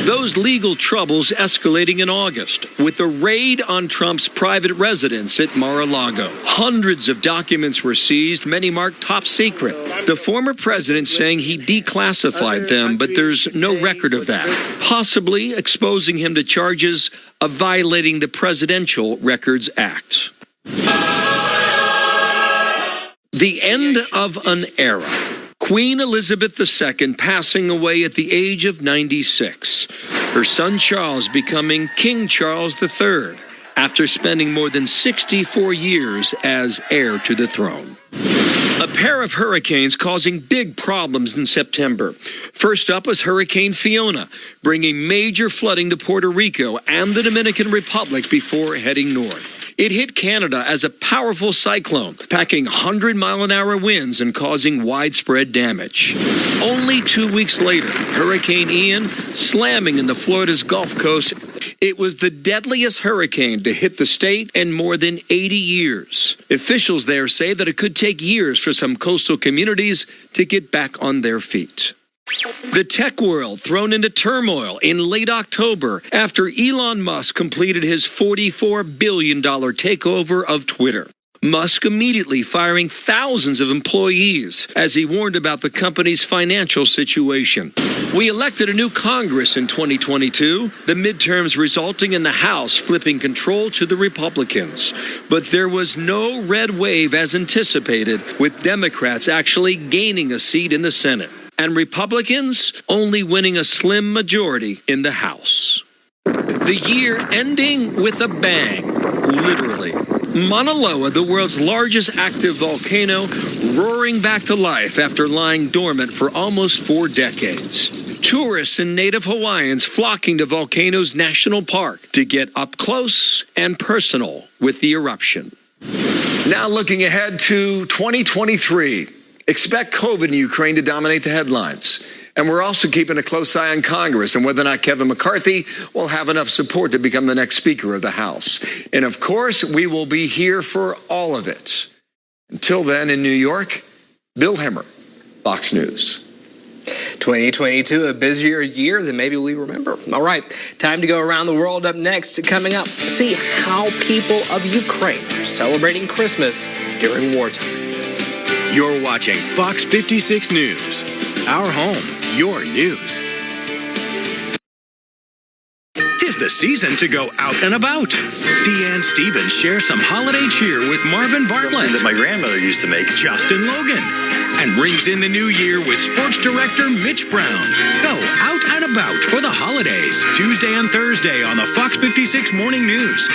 Those legal troubles escalating in August with the raid on Trump's private residence at Mar-a-Lago. Hundreds of documents were seized, many marked top secret. The former president saying he declassified them, but there's no record of that, possibly exposing him to charges of violating the Presidential Records Act. The end of an era. Queen Elizabeth II passing away at the age of 96. Her son Charles becoming King Charles III after spending more than 64 years as heir to the throne. A pair of hurricanes causing big problems in September. First up was Hurricane Fiona, bringing major flooding to Puerto Rico and the Dominican Republic before heading north. It hit Canada as a powerful cyclone, packing 100-mile-an-hour winds and causing widespread damage. Only 2 weeks later, Hurricane Ian slamming in the Florida's Gulf Coast. It was the deadliest hurricane to hit the state in more than 80 years. Officials there say that it could take years for some coastal communities to get back on their feet. The tech world thrown into turmoil in late October after Elon Musk completed his $44 billion takeover of Twitter. Musk immediately firing thousands of employees as he warned about the company's financial situation. We elected a new Congress in 2022, the midterms resulting in the House flipping control to the Republicans. But there was no red wave as anticipated, with Democrats actually gaining a seat in the Senate, and Republicans only winning a slim majority in the House. The year ending with a bang, literally. Mauna Loa, the world's largest active volcano, roaring back to life after lying dormant for almost 4 decades. Tourists and native Hawaiians flocking to Volcanoes National Park to get up close and personal with the eruption. Now looking ahead to 2023. Expect COVID in Ukraine to dominate the headlines. And we're also keeping a close eye on Congress and whether or not Kevin McCarthy will have enough support to become the next Speaker of the House. And of course, we will be here for all of it. Until then, in New York, Bill Hemmer, Fox News. 2022, a busier year than maybe we remember. All right, time to go around the world. Up next, coming up, see how people of Ukraine are celebrating Christmas during wartime. You're watching Fox 56 News. Our home, your news. 'Tis the season to go out and about. Deanne Stevens shares some holiday cheer with Marvin Bartlett. That my grandmother used to make. Justin Logan. And brings in the new year with sports director Mitch Brown. Go out and about for the holidays. Tuesday and Thursday on the Fox 56 Morning News.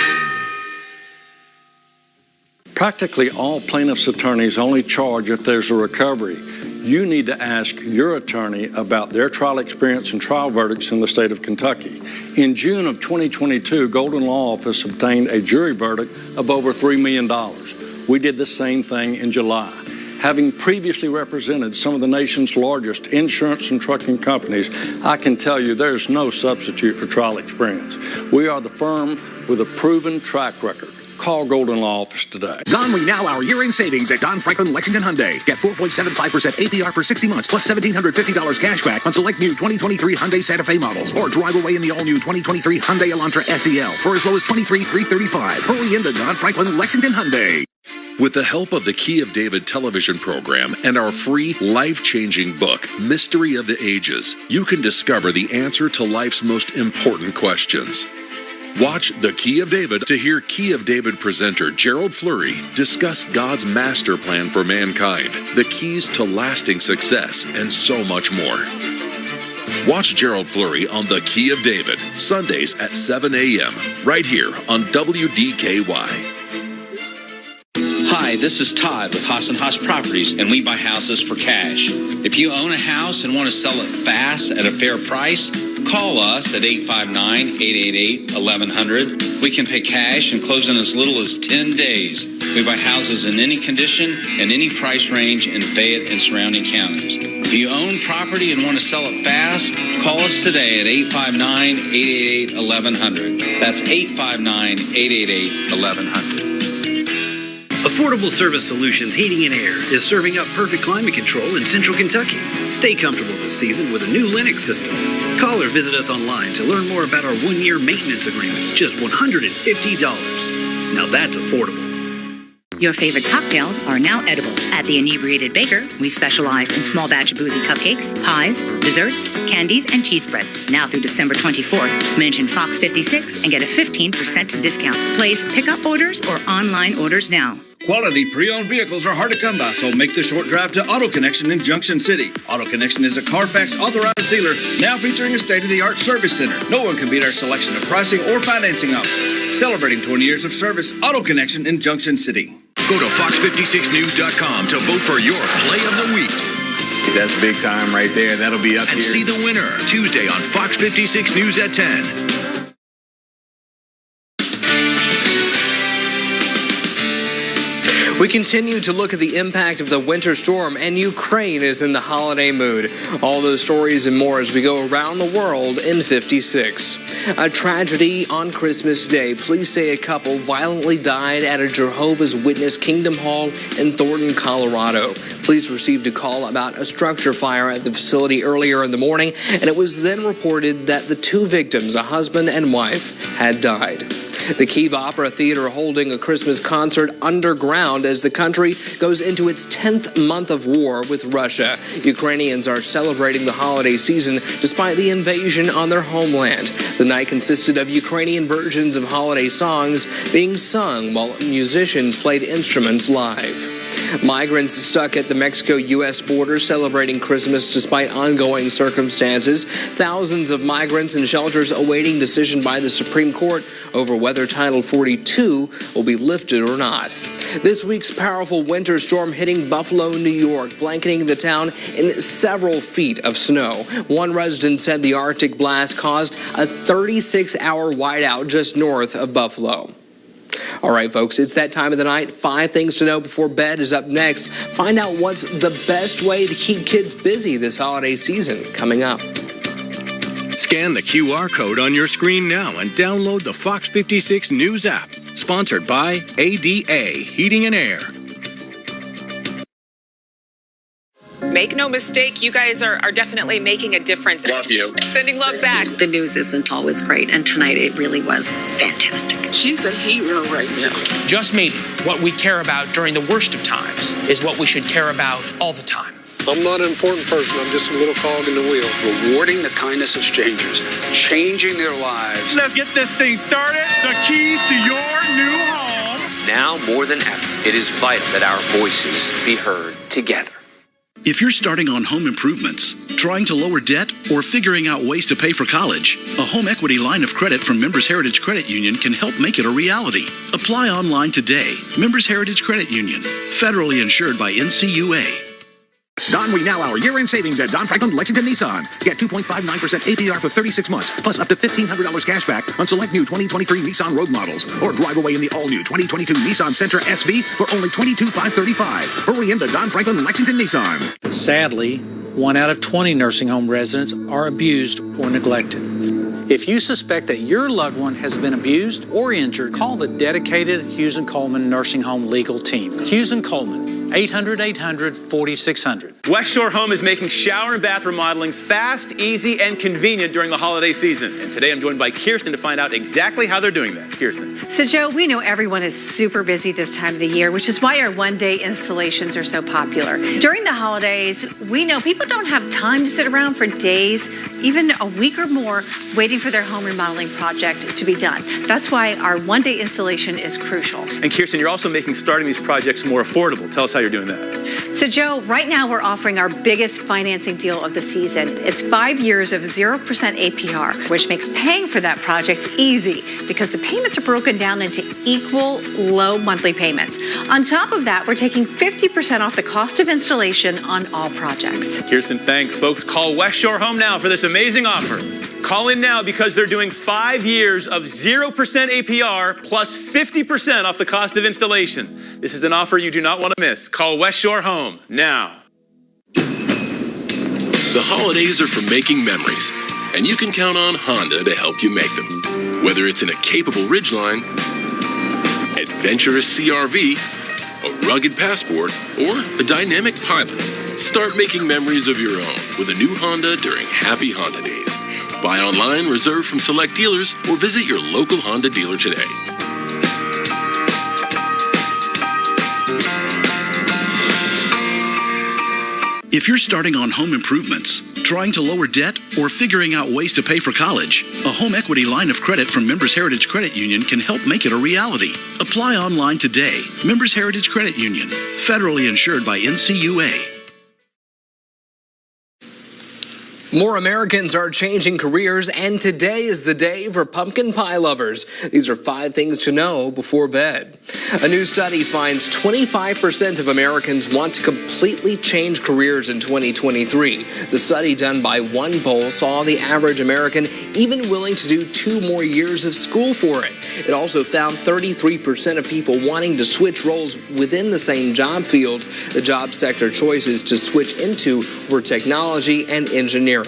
Practically all plaintiffs' attorneys only charge if there's a recovery. You need to ask your attorney about their trial experience and trial verdicts in the state of Kentucky. In June of 2022, Golden Law Office obtained a jury verdict of over $3 million. We did the same thing in July. Having previously represented some of the nation's largest insurance and trucking companies, I can tell you there's no substitute for trial experience. We are the firm with a proven track record. call Golden Law Office today. Don We Now, our year-end savings at Don Franklin Lexington Hyundai. Get 4.75% APR for 60 months plus $1,750 cash back on select new 2023 Hyundai Santa Fe models. Or drive away in the all-new 2023 Hyundai Elantra SEL for as low as $23,335. Hurry into Don Franklin Lexington Hyundai. With the help of the Key of David television program and our free life-changing book, Mystery of the Ages, you can discover the answer to life's most important questions. Watch The Key of David to hear Key of David presenter Gerald Fleury discuss God's master plan for mankind, the keys to lasting success, and so much more. Watch Gerald Fleury on The Key of David, Sundays at 7 a.m., right here on WDKY. Hi, this is Todd with Haas & Haas Properties, and we buy houses for cash. If you own a house and want to sell it fast at a fair price, call us at 859-888-1100. We can pay cash and close in as little as 10 days. We buy houses in any condition and any price range in Fayette and surrounding counties. If you own property and want to sell it fast, call us today at 859-888-1100. That's 859-888-1100. Affordable Service Solutions Heating and Air is serving up perfect climate control in Central Kentucky. Stay comfortable this season with a new Lennox system. Call or visit us online to learn more about our 1-year maintenance agreement. Just $150. Now that's affordable. Your favorite cocktails are now edible. At The Inebriated Baker, we specialize in small batch boozy cupcakes, pies, desserts, candies, and cheese spreads. Now through December 24th, mention Fox 56 and get a 15% discount. Place pickup orders or online orders now. Quality pre-owned vehicles are hard to come by, so make the short drive to Auto Connection in Junction City. Auto Connection is a Carfax authorized dealer, now featuring a state-of-the-art service center. No one can beat our selection of pricing or financing options. Celebrating 20 years of service, Auto Connection in Junction City. Go to fox56news.com to vote for your Play of the Week. That's big time right there. That'll be up and here. See the winner Tuesday on Fox 56 News at 10. We continue to look at the impact of the winter storm, and Ukraine is in the holiday mood. All those stories and more as we go around the world in 56. A tragedy on Christmas Day. Police say a couple violently died at a Jehovah's Witness Kingdom Hall in Thornton, Colorado. Police received a call about a structure fire at the facility earlier in the morning, and it was then reported that the two victims, a husband and wife, had died. The Kyiv Opera Theater holding a Christmas concert underground as the country goes into its 10th month of war with Russia. Ukrainians are celebrating the holiday season despite the invasion on their homeland. The night consisted of Ukrainian versions of holiday songs being sung while musicians played instruments live. Migrants stuck at the Mexico-U.S. border celebrating Christmas despite ongoing circumstances. Thousands of migrants in shelters awaiting decision by the Supreme Court over whether Title 42 will be lifted or not. This week's powerful winter storm hitting Buffalo, New York, blanketing the town in several feet of snow. One resident said the Arctic blast caused a 36-hour whiteout just north of Buffalo. All right, folks, it's that time of the night. 5 things to know before bed is up next. Find out what's the best way to keep kids busy this holiday season coming up. Scan the QR code on your screen now and download the Fox 56 News app. Sponsored by ADA Heating and Air. Make no mistake, you guys are definitely making a difference. Love you. Sending love back. The news isn't always great, and tonight it really was fantastic. She's a hero right now. Just maybe what we care about during the worst of times is what we should care about all the time. I'm not an important person. I'm just a little cog in the wheel. Rewarding the kindness of strangers, changing their lives. Let's get this thing started. The keys to your new home. Now more than ever, it is vital that our voices be heard together. If you're starting on home improvements, trying to lower debt, or figuring out ways to pay for college, a home equity line of credit from Members Heritage Credit Union can help make it a reality. Apply online today. Members Heritage Credit Union, federally insured by NCUA. Don We Now, our year-end savings at Don Franklin Lexington Nissan. Get 2.59% APR for 36 months, plus up to $1,500 cash back on select new 2023 Nissan Rogue models. Or drive away in the all-new 2022 Nissan Sentra SV for only $22,535. Hurry into Don Franklin Lexington Nissan. Sadly, 1 out of 20 nursing home residents are abused or neglected. If you suspect that your loved one has been abused or injured, call the dedicated Hughes & Coleman Nursing Home legal team. Hughes & Coleman, 800-800-4600. West Shore Home is making shower and bath remodeling fast, easy, and convenient during the holiday season. And today I'm joined by Kirsten to find out exactly how they're doing that. Kirsten. So, Joe, we know everyone is super busy this time of the year, which is why our one-day installations are so popular. During the holidays, we know people don't have time to sit around for days, even a week or more, waiting for their home remodeling project to be done. That's why our one-day installation is crucial. And Kirsten, you're also making starting these projects more affordable. Tell us how you're doing that. So, Joe, right now we're offering our biggest financing deal of the season. It's 5 years of 0% APR, which makes paying for that project easy because the payments are broken down into equal low monthly payments. On top of that, we're taking 50% off the cost of installation on all projects. Kirsten, thanks. Folks, call West Shore Home now for this amazing offer. Call in now because they're doing 5 years of 0% APR plus 50% off the cost of installation. This is an offer you do not want to miss. Call West Shore Home now. The holidays are for making memories, and you can count on Honda to help you make them. Whether it's in a capable Ridgeline, adventurous CRV, a rugged Passport, or a dynamic Pilot, start making memories of your own with a new Honda during Happy Honda Days. Buy online, reserve from select dealers, or visit your local Honda dealer today. If you're starting on home improvements, trying to lower debt, or figuring out ways to pay for college, a home equity line of credit from Members Heritage Credit Union can help make it a reality. Apply online today. Members Heritage Credit Union, federally insured by NCUA. More Americans are changing careers, and today is the day for pumpkin pie lovers. These are 5 things to know before bed. A new study finds 25% of Americans want to completely change careers in 2023. The study done by one poll saw the average American even willing to do 2 more years of school for it. It also found 33% of people wanting to switch roles within the same job field. The job sector choices to switch into were technology and engineering.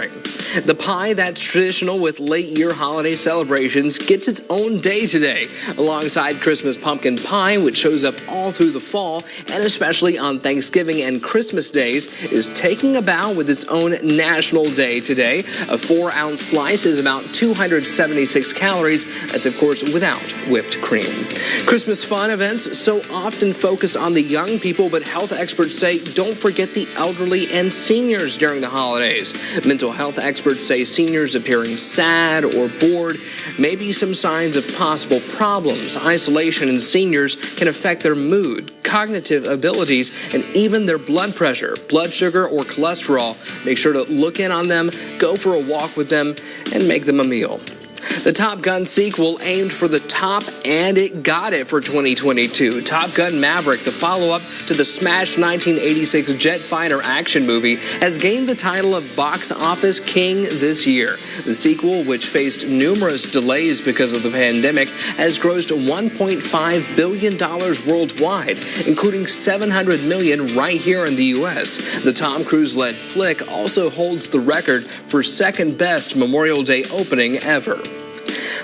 The pie that's traditional with late-year holiday celebrations gets its own day today, alongside Christmas pumpkin pie, which shows up all through the fall, and especially on Thanksgiving and Christmas days, is taking a bow with its own national day today. A 4-ounce slice is about 276 calories. That's, of course, without whipped cream. Christmas fun events so often focus on the young people, but health experts say don't forget the elderly and seniors during the holidays. Mental health experts say seniors appearing sad or bored may be some signs of possible problems. Isolation in seniors can affect their mood, cognitive abilities, and even their blood pressure, blood sugar, or cholesterol. Make sure to look in on them, go for a walk with them, and make them a meal. The Top Gun sequel aimed for the top, and it got it for 2022. Top Gun Maverick, the follow-up to the smash 1986 jet fighter action movie, has gained the title of Box Office King this year. The sequel, which faced numerous delays because of the pandemic, has grossed $1.5 billion worldwide, including $700 million right here in the U.S. The Tom Cruise-led flick also holds the record for second-best Memorial Day opening ever.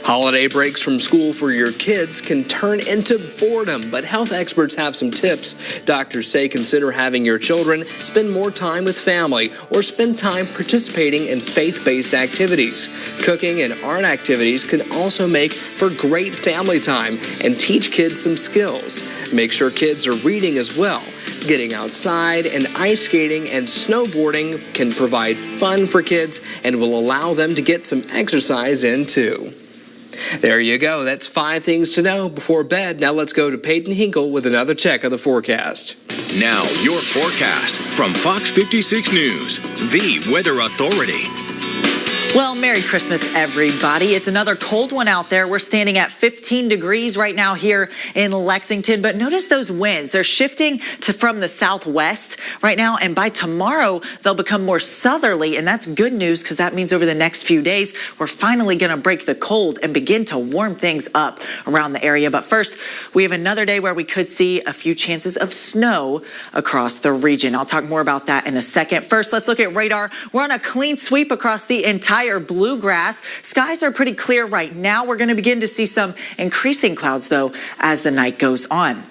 Holiday breaks from school for your kids can turn into boredom, but health experts have some tips. Doctors say consider having your children spend more time with family or spend time participating in faith-based activities. Cooking and art activities can also make for great family time and teach kids some skills. Make sure kids are reading as well. Getting outside and ice skating and snowboarding can provide fun for kids and will allow them to get some exercise in too. There you go. That's 5 things to know before bed. Now let's go to Peyton Hinkle with another check of the forecast. Now, your forecast from Fox 56 News, the weather authority. Well, Merry Christmas, everybody. It's another cold one out there. We're standing at 15 degrees right now here in Lexington, but notice those winds. They're shifting from the southwest right now, and by tomorrow, they'll become more southerly, and that's good news because that means over the next few days, we're finally going to break the cold and begin to warm things up around the area. But first, we have another day where we could see a few chances of snow across the region. I'll talk more about that in a second. First, let's look at radar. We're on a clean sweep across the entire higher bluegrass. Skies are pretty clear right now. We're going to begin to see some increasing clouds, though, as the night goes on.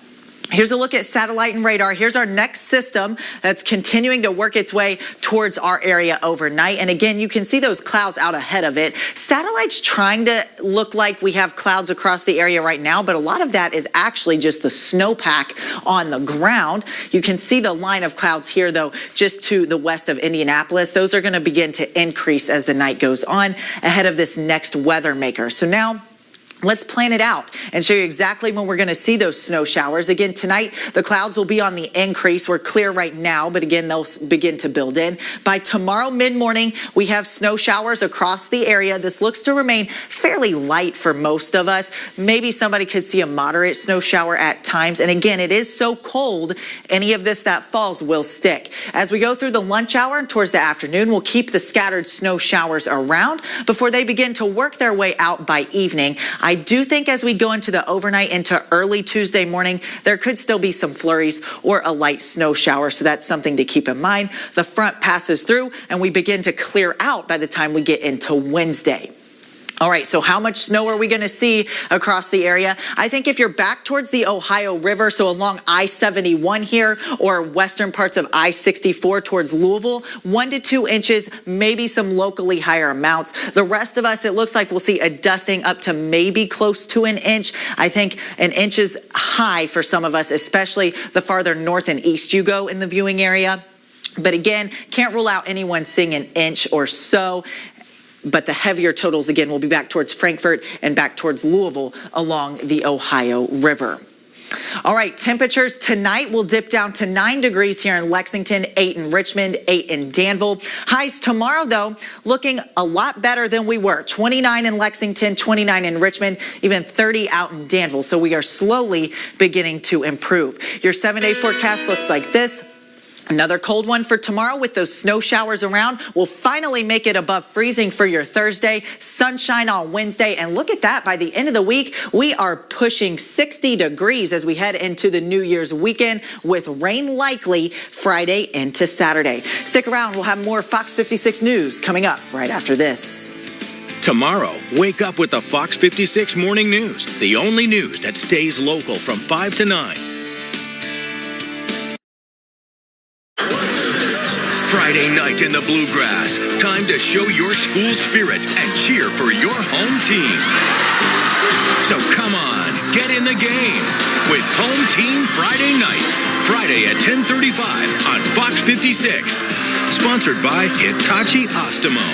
Here's a look at satellite and radar. Here's our next system that's continuing to work its way towards our area overnight. And again, you can see those clouds out ahead of it. Satellite's trying to look like we have clouds across the area right now, but a lot of that is actually just the snowpack on the ground. You can see the line of clouds here, though, just to the west of Indianapolis. Those are going to begin to increase as the night goes on ahead of this next weather maker. So now, let's plan it out and show you exactly when we're going to see those snow showers. Again, tonight, the clouds will be on the increase. We're clear right now, but again, they'll begin to build in. By tomorrow mid-morning, we have snow showers across the area. This looks to remain fairly light for most of us. Maybe somebody could see a moderate snow shower at times. And again, it is so cold, any of this that falls will stick. As we go through the lunch hour and towards the afternoon, we'll keep the scattered snow showers around before they begin to work their way out by evening. I do think as we go into the overnight into early Tuesday morning, there could still be some flurries or a light snow shower. So that's something to keep in mind. The front passes through and we begin to clear out by the time we get into Wednesday. All right, so how much snow are we going to see across the area? I think if you're back towards the Ohio River, so along I-71 here or western parts of I-64 towards Louisville, 1 to 2 inches, maybe some locally higher amounts. The rest of us, it looks like we'll see a dusting up to maybe close to an inch. I think an inch is high for some of us, especially the farther north and east you go in the viewing area. But again, can't rule out anyone seeing an inch or so. But the heavier totals, again, will be back towards Frankfort and back towards Louisville along the Ohio River. All right, temperatures tonight will dip down to 9 degrees here in Lexington, 8 in Richmond, 8 in Danville. Highs tomorrow, though, looking a lot better than we were. 29 in Lexington, 29 in Richmond, even 30 out in Danville. So we are slowly beginning to improve. Your 7-day forecast looks like this. Another cold one for tomorrow with those snow showers around. We'll finally make it above freezing for your Thursday. Sunshine on Wednesday. And look at that. By the end of the week, we are pushing 60 degrees as we head into the New Year's weekend with rain likely Friday into Saturday. Stick around. We'll have more Fox 56 News coming up right after this. Tomorrow, wake up with the Fox 56 Morning News, the only news that stays local from 5 to 9. Friday night in the Bluegrass. Time to show your school spirit and cheer for your home team. So come on, get in the game with Home Team Friday Nights. Friday at 10:35 on Fox 56. Sponsored by Hitachi Ostemo.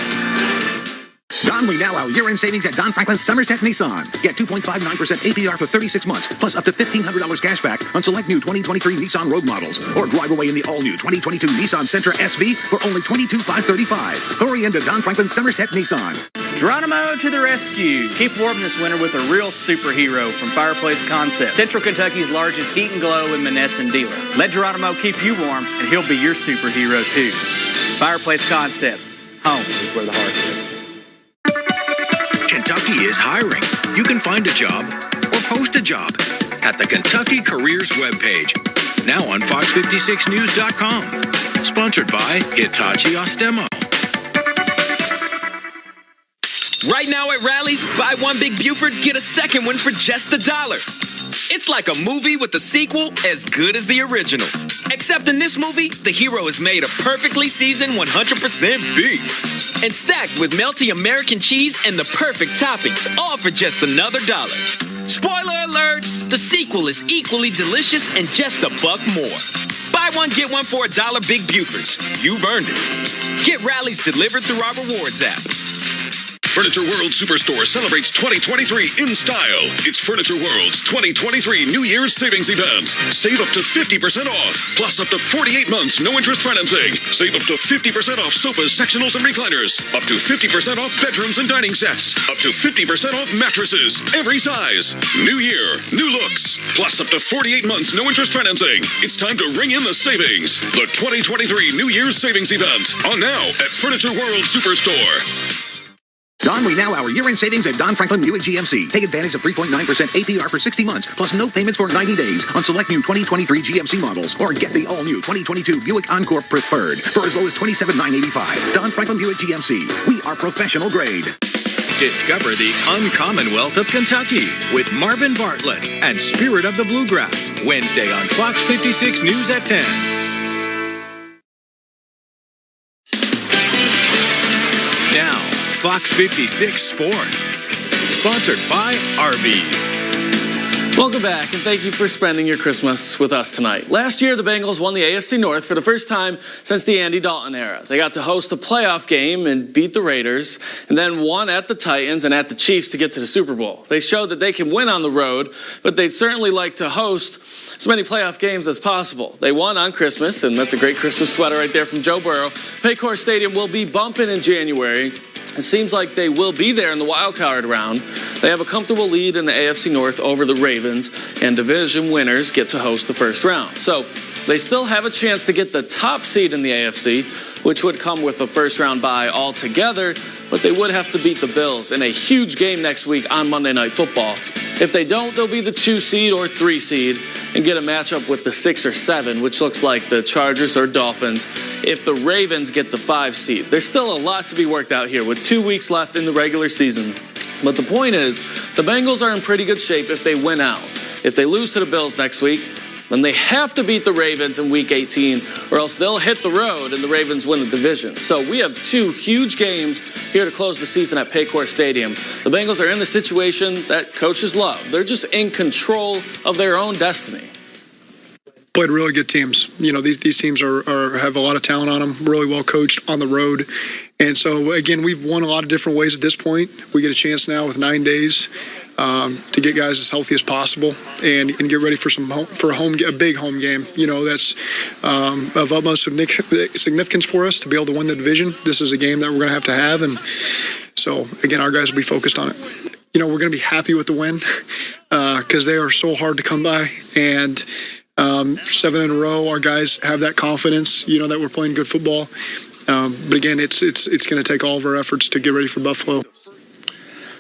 Don Lee now our year-end savings at Don Franklin's Somerset Nissan. Get 2.59% APR for 36 months, plus up to $1,500 cash back on select new 2023 Nissan Rogue models. Or drive away in the all-new 2022 Nissan Sentra SV for only $22,535. Hurry into Don Franklin's Somerset Nissan. Geronimo to the rescue. Keep warm this winter with a real superhero from Fireplace Concepts, Central Kentucky's largest heat and glow and Monessen dealer. Let Geronimo keep you warm, and he'll be your superhero too. Fireplace Concepts. Home is where the heart is. Kentucky is hiring. You can find a job or post a job at the Kentucky Careers webpage. Now on Fox56News.com. Sponsored by Hitachi Ostemo. Right now at Rally's, buy one Big Buford, get a second one for just $1. It's like a movie with a sequel as good as the original. Except in this movie, the hero is made of perfectly seasoned 100% beef and stacked with melty American cheese and the perfect toppings, all for just another $1. Spoiler alert, the sequel is equally delicious and just $1 more. Buy one, get one for $1 Big Bufords. You've earned it. Get Rallies delivered through our rewards app. Furniture World Superstore celebrates 2023 in style. It's Furniture World's 2023 New Year's savings event. Save up to 50% off, plus up to 48 months no interest financing. Save up to 50% off sofas, sectionals, and recliners. Up to 50% off bedrooms and dining sets. Up to 50% off mattresses, every size. New year, new looks, plus up to 48 months no interest financing. It's time to ring in the savings. The 2023 New Year's savings event on now at Furniture World Superstore. Don, we now our year-end savings at Don Franklin Buick GMC. Take advantage of 3.9% APR for 60 months, plus no payments for 90 days on select new 2023 GMC models, or get the all-new 2022 Buick Encore Preferred for as low as $27,985. Don Franklin Buick GMC. We are professional grade. Discover the uncommonwealth of Kentucky with Marvin Bartlett and Spirit of the Bluegrass. Wednesday on Fox 56 News at 10. Now, Fox 56 Sports. Sponsored by Arby's. Welcome back, and thank you for spending your Christmas with us tonight. Last year, the Bengals won the AFC North for the first time since the Andy Dalton era. They got to host a playoff game and beat the Raiders, and then won at the Titans and at the Chiefs to get to the Super Bowl. They showed that they can win on the road, but they'd certainly like to host as many playoff games as possible. They won on Christmas, and that's a great Christmas sweater right there from Joe Burrow. Paycor Stadium will be bumping in January. It seems like they will be there in the wild card round. They have a comfortable lead in the AFC North over the Ravens, and division winners get to host the first round. So they still have a chance to get the top seed in the AFC, which would come with a first round bye altogether, but they would have to beat the Bills in a huge game next week on Monday Night Football. If they don't, they'll be the 2 seed or 3 seed and get a matchup with the 6 or 7, which looks like the Chargers or Dolphins, if the Ravens get the 5 seed. There's still a lot to be worked out here with 2 weeks left in the regular season. But the point is, the Bengals are in pretty good shape if they win out. If they lose to the Bills next week, then they have to beat the Ravens in Week 18, or else they'll hit the road and the Ravens win the division. So we have 2 huge games here to close the season at Paycor Stadium. The Bengals are in the situation that coaches love. They're just in control of their own destiny. Played really good teams. You know, these teams have a lot of talent on them, really well coached on the road. And so, again, we've won a lot of different ways at this point. We get a chance now with 9 days to get guys as healthy as possible and get ready for a big home game. You know, that's of utmost significance for us to be able to win the division. This is a game that we're going to have, and so again, our guys will be focused on it. You know, we're going to be happy with the win because they are so hard to come by, and 7 in a row, our guys have that confidence. You know that we're playing good football, but again, it's going to take all of our efforts to get ready for Buffalo.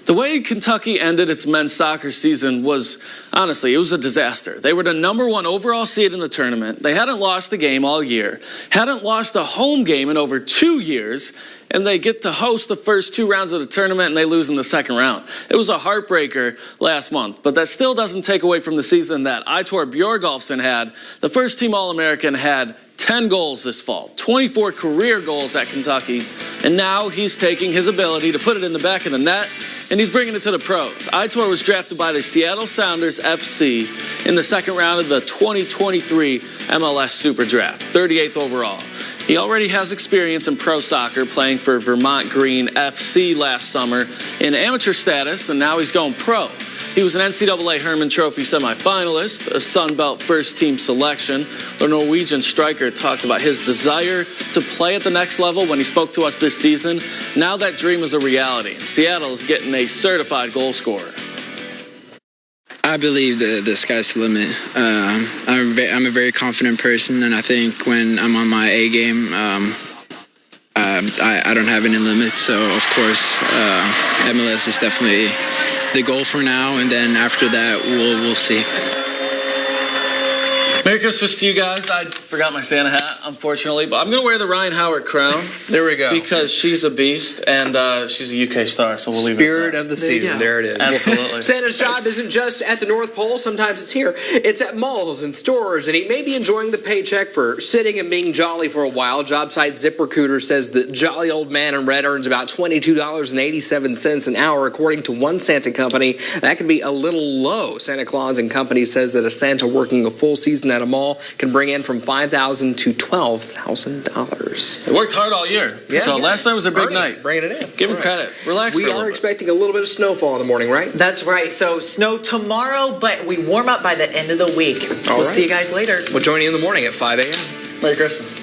The way Kentucky ended its men's soccer season was, honestly, it was a disaster. They were the #1 overall seed in the tournament. They hadn't lost a game all year, hadn't lost a home game in over 2 years, and they get to host the first 2 rounds of the tournament, and they lose in the second round. It was a heartbreaker last month, but that still doesn't take away from the season that Aitor Bjorgolfsson had. The first team All-American had 10 goals this fall, 24 career goals at Kentucky, and now he's taking his ability to put it in the back of the net, and he's bringing it to the pros. Aitor was drafted by the Seattle Sounders FC in the second round of the 2023 MLS Super Draft, 38th overall. He already has experience in pro soccer, playing for Vermont Green FC last summer in amateur status, and now he's going pro. He was an NCAA Hermann Trophy semifinalist, a Sun Belt first-team selection. The Norwegian striker talked about his desire to play at the next level when he spoke to us this season. Now that dream is a reality. Seattle is getting a certified goal scorer. I believe the sky's the limit. I'm a very confident person, and I think when I'm on my A game, I don't have any limits. So, of course, MLS is definitely the goal for now, and then after that, we'll see. Merry Christmas to you guys. I forgot my Santa hat, unfortunately, but I'm going to wear the Ryan Howard crown. There we go. Because she's a beast, and she's a UK star, so we'll leave it at that. Spirit of the season. There it is. Absolutely. Santa's job isn't just at the North Pole. Sometimes it's here. It's at malls and stores, and he may be enjoying the paycheck for sitting and being jolly for a while. Job site ZipRecruiter says that jolly old man in red earns about $22.87 an hour, according to one Santa company. That could be a little low. Santa Claus and Company says that a Santa working a full season at a mall can bring in from $5,000 to $12,000. They worked hard all year. Yeah, so last night was their big night. Bringing it in. Give them credit. Relax for a little We are bit. expecting a little bit of snowfall in the morning, right? That's right. So snow tomorrow, but we warm up by the end of the week. We'll see you guys later. We'll join you in the morning at 5 a.m. Merry Christmas.